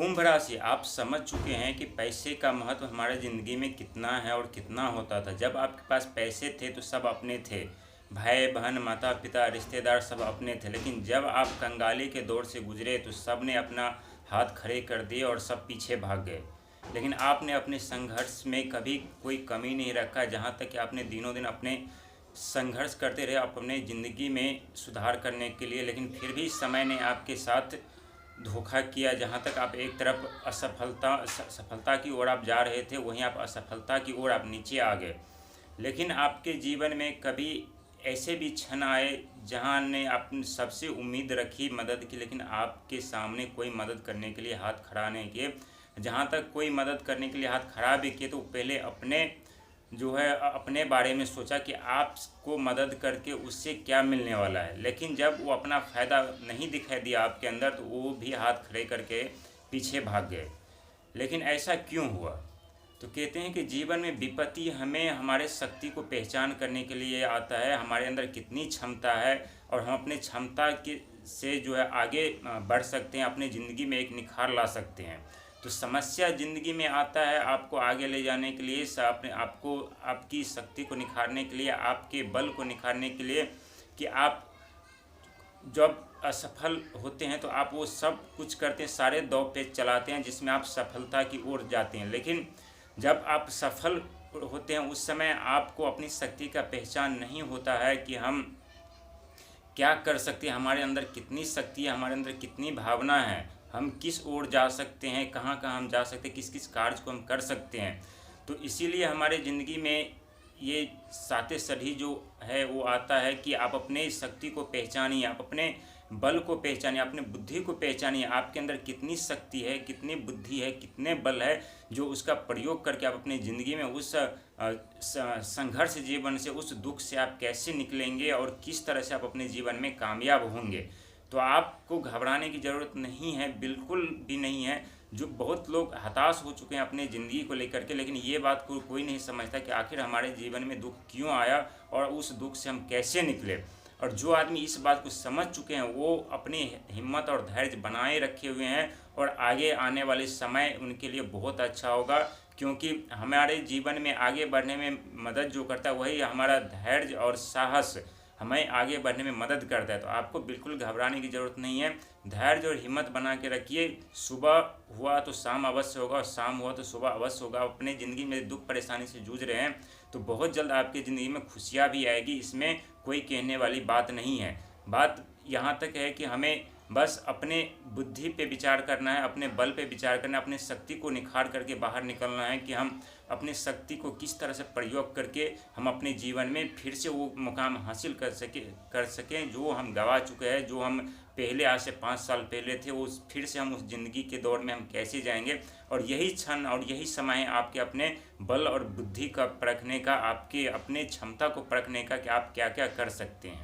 कुंभ राशि, आप समझ चुके हैं कि पैसे का महत्व हमारे ज़िंदगी में कितना है और कितना होता था। जब आपके पास पैसे थे तो सब अपने थे, भाई बहन माता पिता रिश्तेदार सब अपने थे। लेकिन जब आप कंगाली के दौर से गुजरे तो सब ने अपना हाथ खड़े कर दिए और सब पीछे भाग गए। लेकिन आपने अपने संघर्ष में कभी कोई कमी नहीं रखा, जहाँ तक कि आपने दिनों दिन अपने संघर्ष करते रहे अपने ज़िंदगी में सुधार करने के लिए। लेकिन फिर भी समय ने आपके साथ धोखा किया। जहाँ तक आप एक तरफ सफलता की ओर आप जा रहे थे, वहीं आप असफलता की ओर आप नीचे आ गए। लेकिन आपके जीवन में कभी ऐसे भी क्षण आए जहाँ ने आप सबसे उम्मीद रखी मदद की, लेकिन आपके सामने कोई मदद करने के लिए हाथ खड़ा नहीं किए। जहाँ तक कोई मदद करने के लिए हाथ खड़ा भी किए तो पहले अपने बारे में सोचा कि आपको मदद करके उससे क्या मिलने वाला है। लेकिन जब वो अपना फ़ायदा नहीं दिखाई दिया आपके अंदर तो वो भी हाथ खड़े करके पीछे भाग गए। लेकिन ऐसा क्यों हुआ? तो कहते हैं कि जीवन में विपत्ति हमें हमारे शक्ति को पहचान करने के लिए आता है, हमारे अंदर कितनी क्षमता है और हम अपने क्षमता के से आगे बढ़ सकते हैं, अपने ज़िंदगी में एक निखार ला सकते हैं। तो समस्या ज़िंदगी में आता है आपको आगे ले जाने के लिए, अपने आपको आपकी शक्ति को निखारने के लिए, आपके बल को निखारने के लिए, कि आप जब असफल होते हैं तो आप वो सब कुछ करते हैं, सारे दौ पेच चलाते हैं जिसमें आप सफलता की ओर जाते हैं। लेकिन जब आप सफल होते हैं उस समय आपको अपनी शक्ति का पहचान नहीं होता है कि हम क्या कर सकते हैं, हमारे अंदर कितनी शक्ति है, हमारे अंदर कितनी भावना है, हम किस ओर जा सकते हैं, कहाँ कहाँ हम जा सकते हैं, किस किस कार्य को हम कर सकते हैं। तो इसीलिए हमारे ज़िंदगी में ये साते सधी जो है वो आता है कि आप अपने शक्ति को पहचानिए, आप अपने बल को पहचानिए, अपने बुद्धि को पहचानिए। आपके अंदर कितनी शक्ति है, कितनी बुद्धि है, कितने बल है, जो उसका प्रयोग करके आप अपनी ज़िंदगी में उस संघर्ष जीवन से, उस दुख से आप कैसे निकलेंगे और किस तरह से आप अपने जीवन में कामयाब होंगे। तो आपको घबराने की ज़रूरत नहीं है, बिल्कुल भी नहीं है। जो बहुत लोग हताश हो चुके हैं अपने ज़िंदगी को लेकर के, लेकिन ये बात को कोई नहीं समझता कि आखिर हमारे जीवन में दुख क्यों आया और उस दुख से हम कैसे निकले। और जो आदमी इस बात को समझ चुके हैं वो अपनी हिम्मत और धैर्य बनाए रखे हुए हैं और आगे आने वाले समय उनके लिए बहुत अच्छा होगा, क्योंकि हमारे जीवन में आगे बढ़ने में मदद जो करता है वही हमारा धैर्य और साहस हमें आगे बढ़ने में मदद करता है। तो आपको बिल्कुल घबराने की ज़रूरत नहीं है, धैर्य और हिम्मत बना के रखिए। सुबह हुआ तो शाम अवश्य होगा और शाम हुआ तो सुबह अवश्य होगा। अपने ज़िंदगी में दुख परेशानी से जूझ रहे हैं तो बहुत जल्द आपकी ज़िंदगी में खुशियाँ भी आएगी, इसमें कोई कहने वाली बात नहीं है। बात यहाँ तक है कि हमें बस अपने बुद्धि पे विचार करना है, अपने बल पे विचार करना है, अपने शक्ति को निखार करके बाहर निकलना है कि हम अपनी शक्ति को किस तरह से प्रयोग करके हम अपने जीवन में फिर से वो मुकाम हासिल कर सकें जो हम गंवा चुके हैं, जो हम पहले आज से 5 साल पहले थे, वो फिर से हम उस ज़िंदगी के दौर में हम कैसे जाएंगे। और यही क्षण और यही समय है आपके अपने बल और बुद्धि का परखने का, आपके अपने क्षमता को परखने का कि आप क्या क्या कर सकते हैं।